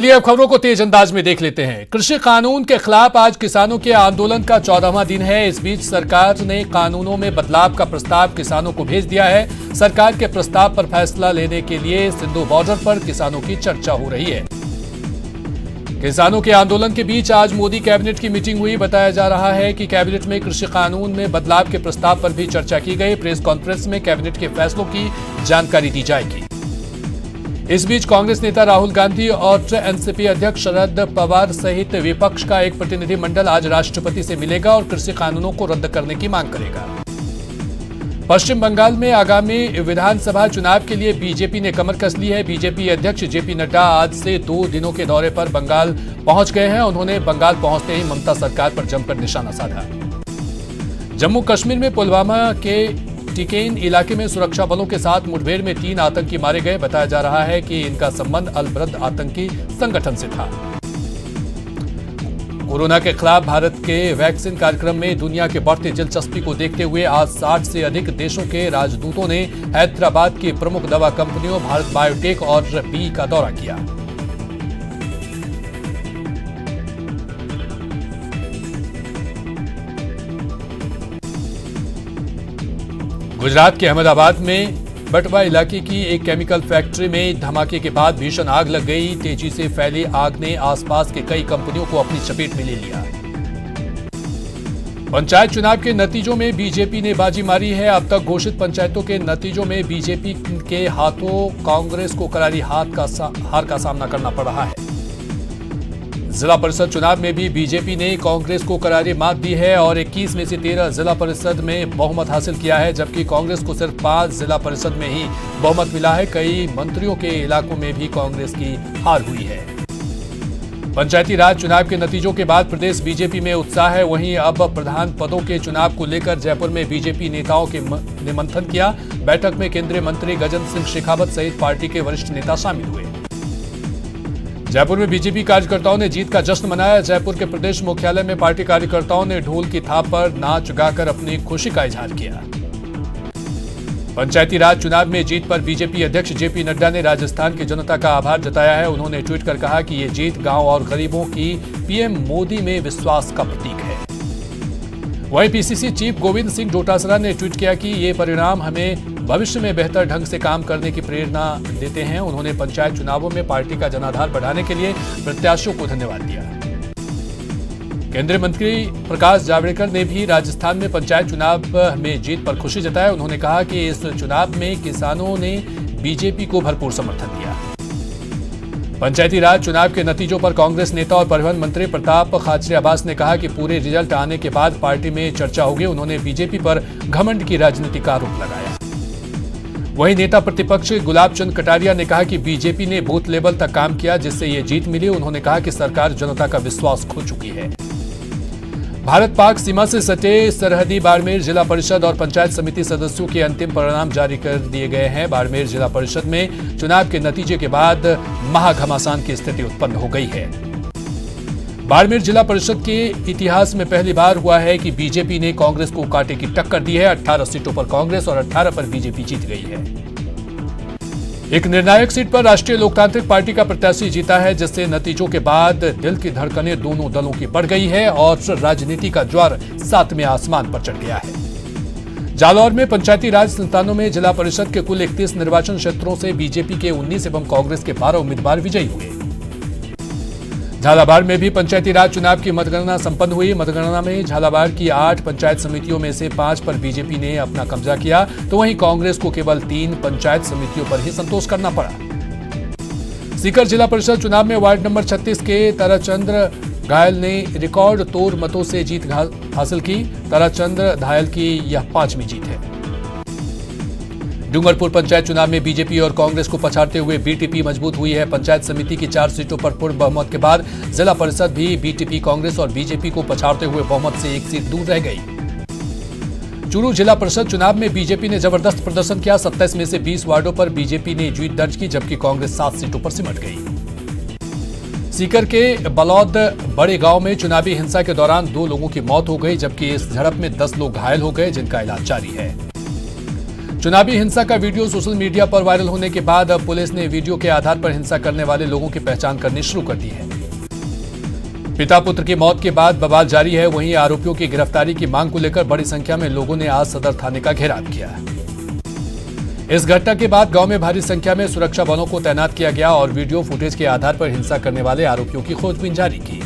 चलिए अब खबरों को तेज अंदाज में देख लेते हैं। कृषि कानून के खिलाफ आज किसानों के आंदोलन का 14वां दिन है। इस बीच सरकार ने कानूनों में बदलाव का प्रस्ताव किसानों को भेज दिया है। सरकार के प्रस्ताव पर फैसला लेने के लिए सिंधु बॉर्डर पर किसानों की चर्चा हो रही है। किसानों के आंदोलन के बीच आज मोदी कैबिनेट की मीटिंग हुई। बताया जा रहा है कि कैबिनेट में कृषि कानून में बदलाव के प्रस्ताव पर भी चर्चा की गई। प्रेस कॉन्फ्रेंस में कैबिनेट के फैसलों की जानकारी दी जाएगी। इस बीच कांग्रेस नेता राहुल गांधी और एनसीपी अध्यक्ष शरद पवार सहित विपक्ष का एक प्रतिनिधिमंडल आज राष्ट्रपति से मिलेगा और कृषि कानूनों को रद्द करने की मांग करेगा। पश्चिम बंगाल में आगामी विधानसभा चुनाव के लिए बीजेपी ने कमर कस ली है। बीजेपी अध्यक्ष जेपी नड्डा आज से 2 दिनों के दौरे पर बंगाल पहुंच गए हैं। उन्होंने बंगाल पहुंचते ही ममता सरकार पर जमकर निशाना साधा। जम्मू कश्मीर में पुलवामा के टिकेन इलाके में सुरक्षा बलों के साथ मुठभेड़ में 3 आतंकी मारे गए। बताया जा रहा है कि इनका संबंध अल-बरद आतंकी संगठन से था। कोरोना के खिलाफ भारत के वैक्सीन कार्यक्रम में दुनिया के बढ़ती दिलचस्पी को देखते हुए आज 60 से अधिक देशों के राजदूतों ने हैदराबाद की प्रमुख दवा कंपनियों भारत बायोटेक और बी का दौरा किया। गुजरात के अहमदाबाद में बटवा इलाके की एक केमिकल फैक्ट्री में धमाके के बाद भीषण आग लग गई। तेजी से फैली आग ने आसपास के कई कंपनियों को अपनी चपेट में ले लिया। पंचायत चुनाव के नतीजों में बीजेपी ने बाजी मारी है। अब तक घोषित पंचायतों के नतीजों में बीजेपी के हाथों कांग्रेस को करारी हार का सामना करना पड़ रहा है। जिला परिषद चुनाव में भी बीजेपी ने कांग्रेस को करारी मात दी है और 21 में से 13 जिला परिषद में बहुमत हासिल किया है, जबकि कांग्रेस को सिर्फ 5 जिला परिषद में ही बहुमत मिला है। कई मंत्रियों के इलाकों में भी कांग्रेस की हार हुई है। पंचायती राज चुनाव के नतीजों के बाद प्रदेश बीजेपी में उत्साह है। वहीं अब प्रधान पदों के चुनाव को लेकर जयपुर में बीजेपी नेताओं ने मंथन किया। बैठक में केंद्रीय मंत्री गजेंद्र सिंह शेखावत सहित पार्टी के वरिष्ठ नेता शामिल हुए। जयपुर में बीजेपी कार्यकर्ताओं ने जीत का जश्न मनाया। जयपुर के प्रदेश मुख्यालय में पार्टी कार्यकर्ताओं ने ढोल की थाप पर नाच गाकर अपनी खुशी का इजहार किया। पंचायती राज चुनाव में जीत पर बीजेपी अध्यक्ष जेपी नड्डा ने राजस्थान की जनता का आभार जताया है। उन्होंने ट्वीट कर कहा कि ये जीत गांव और गरीबों की पीएम मोदी में विश्वास का प्रतीक है। वहीं पीसीसी चीफ गोविंद सिंह डोटासरा ने ट्वीट किया कि ये परिणाम हमें भविष्य में बेहतर ढंग से काम करने की प्रेरणा देते हैं। उन्होंने पंचायत चुनावों में पार्टी का जनाधार बढ़ाने के लिए प्रत्याशियों को धन्यवाद दिया। केंद्रीय मंत्री प्रकाश जावड़ेकर ने भी राजस्थान में पंचायत चुनाव में जीत पर खुशी जताई। उन्होंने कहा कि इस चुनाव में किसानों ने बीजेपी को भरपूर समर्थन दिया। पंचायती राज चुनाव के नतीजों पर कांग्रेस नेता और परिवहन मंत्री प्रताप खाचरियावास अब्बास ने कहा कि पूरे रिजल्ट आने के बाद पार्टी में चर्चा होगी। उन्होंने बीजेपी पर घमंड की राजनीति का आरोप लगाया। वहीं नेता प्रतिपक्ष गुलाब चंद कटारिया ने कहा कि बीजेपी ने बूथ लेवल तक काम किया, जिससे ये जीत मिली। उन्होंने कहा कि सरकार जनता का विश्वास खो चुकी है। भारत पाक सीमा से सटे सरहदी बाड़मेर जिला परिषद और पंचायत समिति सदस्यों के अंतिम परिणाम जारी कर दिए गए हैं। बाड़मेर जिला परिषद में चुनाव के नतीजे के बाद महाघमासान की स्थिति उत्पन्न हो गई है। बाड़मेर जिला परिषद के इतिहास में पहली बार हुआ है कि बीजेपी ने कांग्रेस को कांटे की टक्कर दी है। 18 सीटों पर कांग्रेस और 18 पर बीजेपी जीत गई है। एक निर्णायक सीट पर राष्ट्रीय लोकतांत्रिक पार्टी का प्रत्याशी जीता है, जिससे नतीजों के बाद दिल की धड़कनें दोनों दलों की बढ़ गई है और राजनीति का ज्वार 7वें आसमान पर चढ़ गया है। जालौर में पंचायती राज संस्थानों में जिला परिषद के कुल 31 निर्वाचन क्षेत्रों से बीजेपी के 19 एवं कांग्रेस के 12 उम्मीदवार विजयी हुए। झालावाड़ में भी पंचायती राज चुनाव की मतगणना संपन्न हुई। मतगणना में झालावाड़ की 8 पंचायत समितियों में से 5 पर बीजेपी ने अपना कब्जा किया, तो वहीं कांग्रेस को केवल 3 पंचायत समितियों पर ही संतोष करना पड़ा। सीकर जिला परिषद चुनाव में वार्ड नंबर 36 के ताराचंद घायल ने रिकॉर्ड तोड़ मतों से जीत हासिल की। ताराचंद घायल की यह 5वीं जीत है। डूंगरपुर पंचायत चुनाव में बीजेपी और कांग्रेस को पछाड़ते हुए बीटीपी मजबूत हुई है। पंचायत समिति की 4 सीटों पर पूर्ण बहुमत के बाद जिला परिषद भी बीटीपी, कांग्रेस और बीजेपी को पछाड़ते हुए बहुमत से 1 सीट दूर रह गई। चूरू जिला परिषद चुनाव में बीजेपी ने जबरदस्त प्रदर्शन किया। 27 में से 20 वार्डों पर बीजेपी ने जीत दर्ज की, जबकि कांग्रेस 7 सीटों पर सिमट गई। सीकर के बलौद बड़े गांव में चुनावी हिंसा के दौरान 2 लोगों की मौत हो गई, जबकि इस झड़प में 10 लोग घायल हो गए, जिनका इलाज जारी है। चुनावी हिंसा का वीडियो सोशल मीडिया पर वायरल होने के बाद अब पुलिस ने वीडियो के आधार पर हिंसा करने वाले लोगों की पहचान करनी शुरू कर दी है। पिता पुत्र की मौत के बाद बवाल जारी है। वहीं आरोपियों की गिरफ्तारी की मांग को लेकर बड़ी संख्या में लोगों ने आज सदर थाने का घेराव किया। इस घटना के बाद गांव में भारी संख्या में सुरक्षा बलों को तैनात किया गया और वीडियो फुटेज के आधार पर हिंसा करने वाले आरोपियों की खोजबीन जारी की।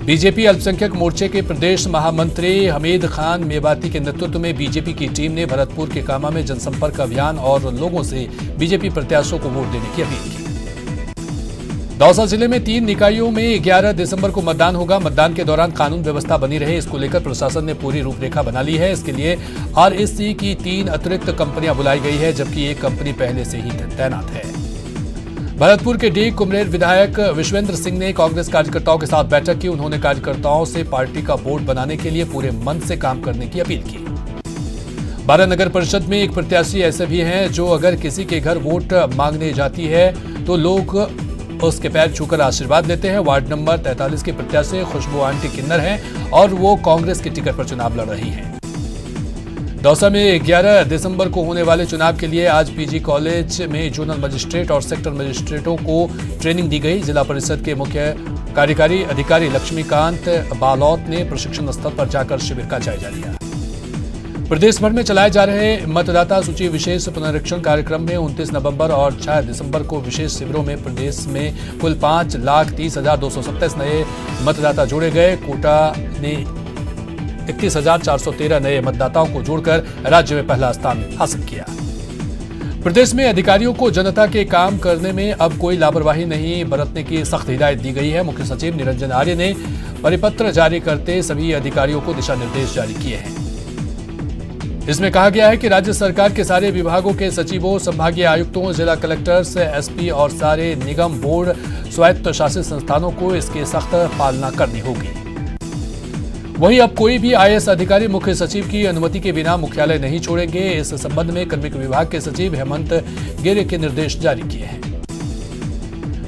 बीजेपी अल्पसंख्यक मोर्चे के प्रदेश महामंत्री हमीद खान मेवाती के नेतृत्व में बीजेपी की टीम ने भरतपुर के कामा में जनसंपर्क अभियान और लोगों से बीजेपी प्रत्याशियों को वोट देने की अपील की। दौसा जिले में 3 निकायों में 11 दिसंबर को मतदान होगा। मतदान के दौरान कानून व्यवस्था बनी रहे, इसको लेकर प्रशासन ने पूरी रूपरेखा बना ली है। इसके लिए आरएससी की 3 अतिरिक्त कंपनियां बुलाई गई है, जबकि एक कंपनी पहले से ही तैनात है। भरतपुर के डी कुमरेर विधायक विश्वेंद्र सिंह ने कांग्रेस कार्यकर्ताओं के साथ बैठक की। उन्होंने कार्यकर्ताओं से पार्टी का बोर्ड बनाने के लिए पूरे मन से काम करने की अपील की। 12 नगर परिषद में एक प्रत्याशी ऐसे भी हैं जो अगर किसी के घर वोट मांगने जाती है तो लोग उसके पैर छूकर आशीर्वाद लेते हैं। वार्ड नंबर 43 की प्रत्याशी खुशबू आंटी किन्नर हैं और वो कांग्रेस के टिकट पर चुनाव लड़ रही हैं। दौसा में 11 दिसंबर को होने वाले चुनाव के लिए आज पीजी कॉलेज में जोनल मजिस्ट्रेट और सेक्टर मजिस्ट्रेटों को ट्रेनिंग दी गई। जिला परिषद के मुख्य कार्यकारी अधिकारी लक्ष्मीकांत बालौत ने प्रशिक्षण स्थल पर जाकर शिविर का जायजा लिया। प्रदेश भर में चलाए जा रहे मतदाता सूची विशेष पुनरीक्षण कार्यक्रम में 29 नवंबर और 6 दिसंबर को विशेष शिविरों में प्रदेश में कुल 5,30,227 नए मतदाता जोड़े गए। कोटा ने 31,413 नए मतदाताओं को जोड़कर राज्य में पहला स्थान हासिल किया। प्रदेश में अधिकारियों को जनता के काम करने में अब कोई लापरवाही नहीं बरतने की सख्त हिदायत दी गई है। मुख्य सचिव निरंजन आर्य ने परिपत्र जारी करते सभी अधिकारियों को दिशा निर्देश जारी किए हैं। इसमें कहा गया है कि राज्य सरकार के सारे विभागों के सचिवों, संभागीय आयुक्तों, जिला कलेक्टर्स, एसपी और सारे निगम, बोर्ड, स्वायत्त शासित संस्थानों को इसकी सख्त पालना करनी होगी। वहीं अब कोई भी आईएएस अधिकारी मुख्य सचिव की अनुमति के बिना मुख्यालय नहीं छोड़ेंगे। इस संबंध में कार्मिक विभाग के सचिव हेमंत गेरे के निर्देश जारी किए हैं।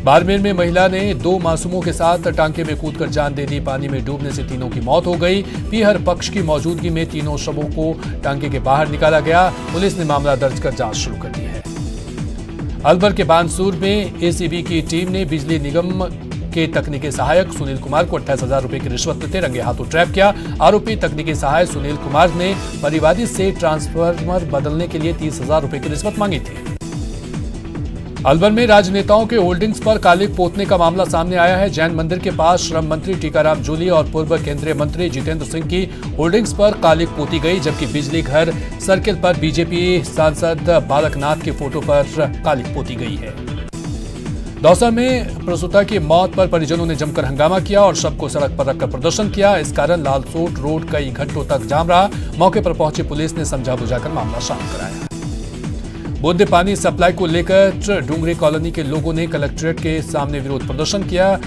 बाड़मेर में महिला ने 2 मासूमों के साथ टांके में कूदकर जान दे दी। पानी में डूबने से तीनों की मौत हो गई। पीहर पक्ष की मौजूदगी में तीनों शवों को टांके के बाहर निकाला गया। पुलिस ने मामला दर्ज कर जांच शुरू कर दी है। अलवर के बानसूर में एसीबी की टीम ने बिजली निगम के तकनीकी सहायक सुनील कुमार को 28,000 रुपए की रिश्वत देते रंगे हाथों ट्रैप किया। आरोपी तकनीकी सहायक सुनील कुमार ने परिवादी से ट्रांसफार्मर बदलने के लिए 30,000 रुपए की रिश्वत मांगी थी। अलवर में राजनेताओं के होल्डिंग्स पर कालिक पोतने का मामला सामने आया है। जैन मंदिर के पास श्रम मंत्री टीकाराम जूली और पूर्व केंद्रीय मंत्री जितेंद्र सिंह की होल्डिंग्स पर कालिक पोती गई, जबकि बिजली घर सर्किल पर बीजेपी सांसद बालकनाथ के फोटो पर कालिक पोती गई है। दौसा में प्रसूता की मौत पर परिजनों ने जमकर हंगामा किया और शव को सड़क पर रखकर प्रदर्शन किया। इस कारण लालसोट रोड कई घंटों तक जाम रहा। मौके पर पहुंची पुलिस ने समझा बुझाकर मामला शांत कराया। बूंद पानी सप्लाई को लेकर डुंगरी कॉलोनी के लोगों ने कलेक्ट्रेट के सामने विरोध प्रदर्शन किया।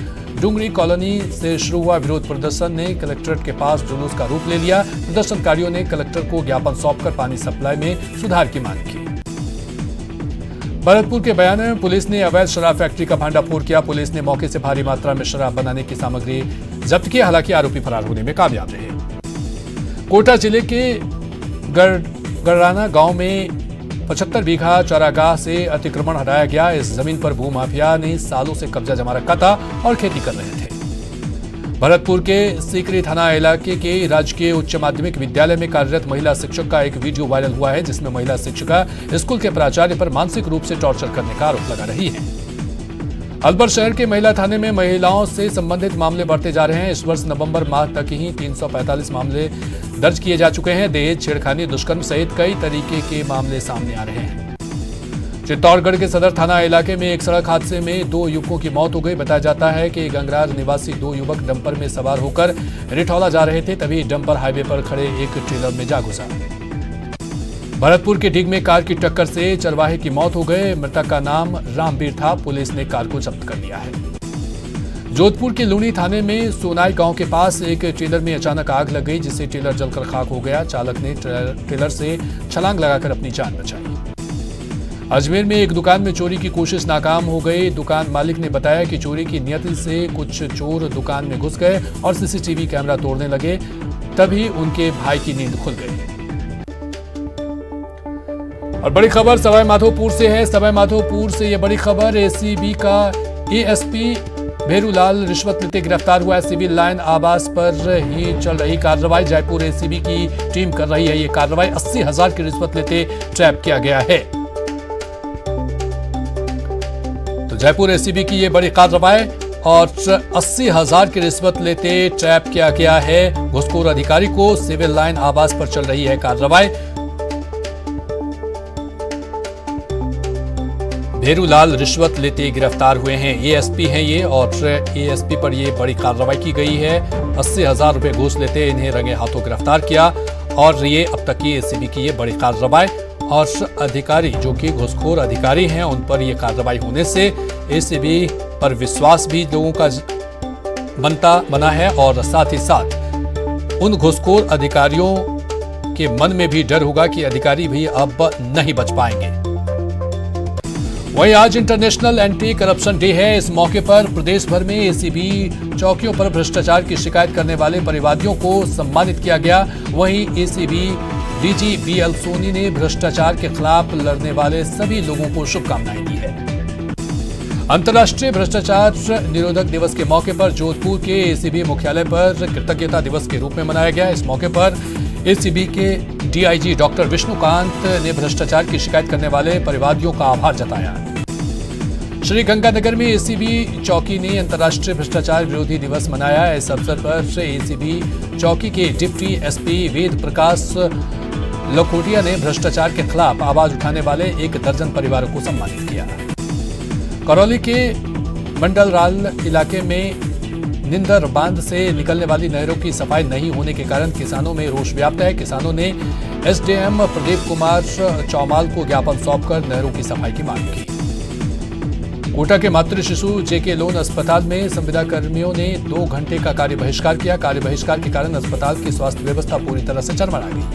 डुंगरी कॉलोनी से शुरू हुआ विरोध प्रदर्शन ने कलेक्ट्रेट के पास जुलूस का रूप ले लिया। प्रदर्शनकारियों ने कलेक्टर को ज्ञापन सौंपकर पानी सप्लाई में सुधार की मांग की। भरतपुर के बयान में पुलिस ने अवैध शराब फैक्ट्री का भांडाफोड़ किया। पुलिस ने मौके से भारी मात्रा में शराब बनाने की सामग्री जब्त की। हालांकि आरोपी फरार होने में कामयाब रहे। कोटा जिले के गड़राना गांव में 75 बीघा चारागाह से अतिक्रमण हटाया गया। इस जमीन पर भूमाफिया ने सालों से कब्जा जमा रखा था और खेती कर रहे थे। भरतपुर के सीकरी थाना इलाके के राजकीय उच्च माध्यमिक विद्यालय में कार्यरत महिला शिक्षक का एक वीडियो वायरल हुआ है, जिसमें महिला शिक्षिका स्कूल के प्राचार्य पर मानसिक रूप से टॉर्चर करने का आरोप लगा रही है। अलवर शहर के महिला थाने में महिलाओं से संबंधित मामले बढ़ते जा रहे हैं। इस वर्ष नवंबर माह तक ही 345 मामले दर्ज किए जा चुके हैं। दहेज, छेड़खानी, दुष्कर्म सहित कई तरीके के मामले सामने आ रहे हैं। चित्तौड़गढ़ के सदर थाना इलाके में एक सड़क हादसे में 2 युवकों की मौत हो गई। बताया जाता है कि गंगराज निवासी 2 युवक डंपर में सवार होकर रिठौला जा रहे थे, तभी डंपर हाईवे पर खड़े एक ट्रेलर में जा घुसा। भरतपुर के ढिग में कार की टक्कर से चरवाहे की मौत हो गई। मृतक का नाम रामवीर था। पुलिस ने कार को जब्त कर लिया है। जोधपुर के लूणी थाने में सोनाई गांव के पास एक ट्रेलर में अचानक आग लग गई, जिससे ट्रेलर जलकर खाक हो गया। चालक ने ट्रेलर से छलांग लगाकर अपनी जान बचाई। अजमेर में एक दुकान में चोरी की कोशिश नाकाम हो गई। दुकान मालिक ने बताया कि चोरी की नियति से कुछ चोर दुकान में घुस गए और सीसीटीवी कैमरा तोड़ने लगे, तभी उनके भाई की नींद खुल गई। और बड़ी खबर सवाई माधोपुर से है। सवाई माधोपुर से ये बड़ी खबर, एसीबी का एएसपी भेरूलाल रिश्वत लेते गिरफ्तार हुआ है। सिविल लाइन आवास पर ही चल रही कार्रवाई, जयपुर एसीबी की टीम कर रही है ये कार्रवाई। 80,000 की रिश्वत लेते ट्रैप किया गया है। तो जयपुर एसीबी की ये बड़ी कार्रवाई और 80,000 की रिश्वत लेते ट्रैप किया गया है घूसखोर अधिकारी को। सिविल लाइन आवास पर चल रही है कार्रवाई। भेरूलाल रिश्वत लेते गिरफ्तार हुए हैं। एएसपी हैं ये और एएसपी पर ये बड़ी कार्रवाई की गई है। 80,000 रुपए घूस लेते इन्हें रंगे हाथों गिरफ्तार किया और ये अब तक की एसीबी की ये बड़ी कार्रवाई। और अधिकारी जो कि घूसखोर अधिकारी हैं उन पर यह कार्रवाई होने से एसीबी पर विश्वास भी लोगों का बना है और साथ ही साथ उन घूसखोर अधिकारियों के मन में भी डर होगा कि अधिकारी भी अब नहीं बच पाएंगे। वहीं आज इंटरनेशनल एंटी करप्शन डे है। इस मौके पर प्रदेश भर में एसीबी चौकियों पर भ्रष्टाचार की शिकायत करने वाले परिवादियों को सम्मानित किया गया। वहीं एसीबी डीजी बीएल सोनी ने भ्रष्टाचार के खिलाफ लड़ने वाले सभी लोगों को शुभकामनाएं दी है। अंतर्राष्ट्रीय भ्रष्टाचार निरोधक दिवस के मौके पर जोधपुर के एसीबी मुख्यालय पर कृतज्ञता दिवस के रूप में मनाया गया। इस मौके पर एसीबी के डीआईजी डॉक्टर विष्णुकांत ने भ्रष्टाचार की शिकायत करने वाले परिवादियों का आभार जताया। श्री गंगानगर में एसीबी चौकी ने अंतर्राष्ट्रीय भ्रष्टाचार विरोधी दिवस मनाया। इस अवसर पर एसीबी चौकी के डिप्टी एसपी वेद प्रकाश लखोटिया ने भ्रष्टाचार के खिलाफ आवाज उठाने वाले 1 दर्जन परिवारों को सम्मानित किया। करौली के मंडलराल इलाके में निंदर बांध से निकलने वाली नहरों की सफाई नहीं होने के कारण किसानों में रोष व्याप्त है। किसानों ने एसडीएम प्रदीप कुमार चौमाल को ज्ञापन सौंपकर नहरों की सफाई की मांग की। कोटा के मातृ शिशु जेके लोन अस्पताल में संविदा कर्मियों ने 2 घंटे का कार्य बहिष्कार किया। कार्य बहिष्कार के कारण अस्पताल की स्वास्थ्य व्यवस्था पूरी तरह से चरमरा गई।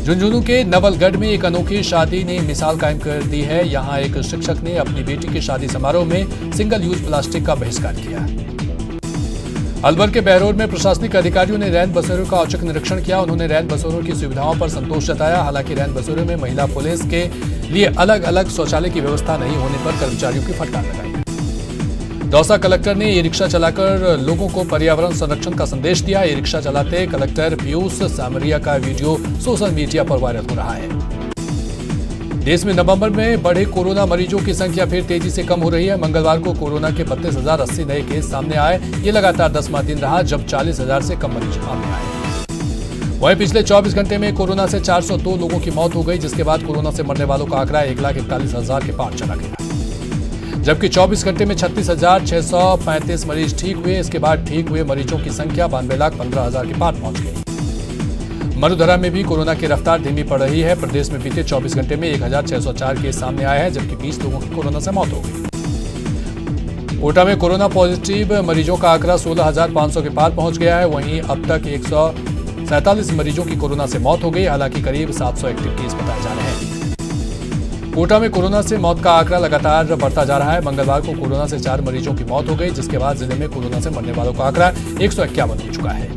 झुंझुनू के नवलगढ़ में एक अनोखी शादी ने मिसाल कायम कर दी है। यहां एक शिक्षक ने अपनी बेटी के शादी समारोह में सिंगल यूज प्लास्टिक का बहिष्कार किया। अलवर के बहरोड में प्रशासनिक अधिकारियों ने रैन बसेरों का औचक निरीक्षण किया। उन्होंने रैन बसेरों की सुविधाओं पर संतोष जताया। हालांकि रैन बसेरों में महिला पुलिस के लिए अलग अलग शौचालय की व्यवस्था नहीं होने पर कर्मचारियों की फटकार लगाई। दौसा कलेक्टर ने ई रिक्शा चलाकर लोगों को पर्यावरण संरक्षण का संदेश दिया। ई रिक्शा चलाते कलेक्टर पीयूष सामरिया का वीडियो सोशल मीडिया पर वायरल हो रहा है। देश में नवंबर में बढ़े कोरोना मरीजों की संख्या फिर तेजी से कम हो रही है। मंगलवार को कोरोना के 32,080 नए केस सामने आए। ये लगातार 10वां दिन रहा जब 40,000 से कम मरीज सामने आए। वहीं पिछले 24 घंटे में कोरोना से 402 लोगों की मौत हो गई, जिसके बाद कोरोना से मरने वालों का आंकड़ा 1,41,000 के पार चला गया। जबकि 24 घंटे में 36,635 मरीज ठीक हुए। इसके बाद ठीक हुए मरीजों की संख्या 92,15,000 के पार पहुंच गई। मरुधरा में भी कोरोना की रफ्तार धीमी पड़ रही है। प्रदेश में बीते 24 घंटे में 1,604 केस सामने आए हैं, जबकि 20 लोगों की कोरोना से मौत हो गई। कोटा में कोरोना पॉजिटिव मरीजों का आंकड़ा 16,500 के पार पहुंच गया है। वहीं अब तक 147 मरीजों की कोरोना से मौत हो गई। हालांकि करीब 700 एक्टिव केस बताए जा रहे हैं। कोटा में कोरोना से मौत का आंकड़ा लगातार बढ़ता जा रहा है। मंगलवार को कोरोना से 4 मरीजों की मौत हो गई, जिसके बाद जिले में कोरोना से मरने वालों का आंकड़ा 151 हो चुका है।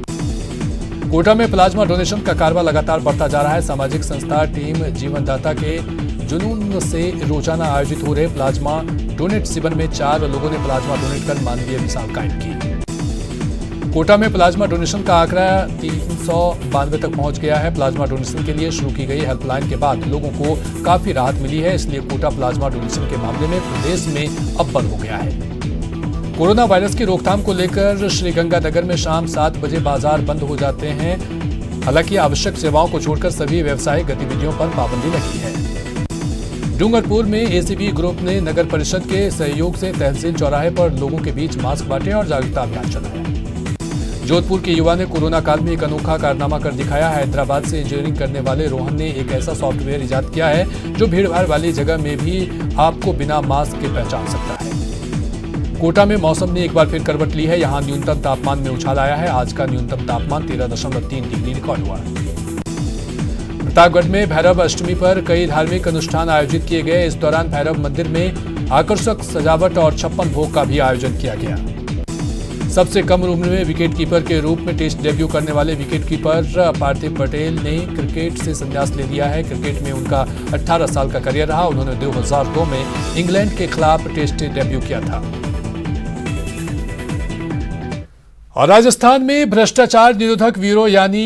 कोटा में प्लाज्मा डोनेशन का कारवा लगातार बढ़ता जा रहा है। सामाजिक संस्था टीम जीवनदाता के जुनून से रोजाना आयोजित हो रहे प्लाज्मा डोनेट शिविर में 4 लोगों ने प्लाज्मा डोनेट कर मानवीय मिसाल कायम की। कोटा में प्लाज्मा डोनेशन का आंकड़ा 392 तक पहुंच गया है। प्लाज्मा डोनेशन के लिए शुरू की गई हेल्पलाइन के बाद लोगों को काफी राहत मिली है। इसलिए कोटा प्लाज्मा डोनेशन के मामले में प्रदेश में अव्वल हो गया है। कोरोना वायरस की रोकथाम को लेकर श्रीगंगानगर में शाम 7 बजे बाजार बंद हो जाते हैं। हालांकि आवश्यक सेवाओं को छोड़कर सभी व्यावसायिक गतिविधियों पर पाबंदी लगी है। डूंगरपुर में एसीबी ग्रुप ने नगर परिषद के सहयोग से तहसील चौराहे पर लोगों के बीच मास्क बांटे और जागरूकता अभियान चलाया। जोधपुर के युवा ने कोरोना काल में एक अनोखा कारनामा कर दिखाया। हैदराबाद से इंजीनियरिंग करने वाले रोहन ने एक ऐसा सॉफ्टवेयर इजाद किया है जो भीड़भाड़ वाली जगह में भी आपको बिना मास्क के पहचान सकता है। कोटा में मौसम ने एक बार फिर करवट ली है। यहां न्यूनतम तापमान में उछाल आया है। आज का न्यूनतम तापमान 13.3 डिग्री रिकॉर्ड हुआ। प्रतापगढ़ में भैरव अष्टमी पर कई धार्मिक अनुष्ठान आयोजित किए गए। इस दौरान भैरव मंदिर में आकर्षक सजावट और 56 भोग का भी आयोजन किया गया। सबसे कम उम्र में विकेटकीपर के रूप में टेस्ट डेब्यू करने वाले विकेटकीपर पार्थिव पटेल ने क्रिकेट से संन्यास ले लिया है। क्रिकेट में उनका 18 साल का करियर रहा। उन्होंने 2002 में इंग्लैंड के खिलाफ टेस्ट डेब्यू किया था। और राजस्थान में भ्रष्टाचार निरोधक ब्यूरो यानी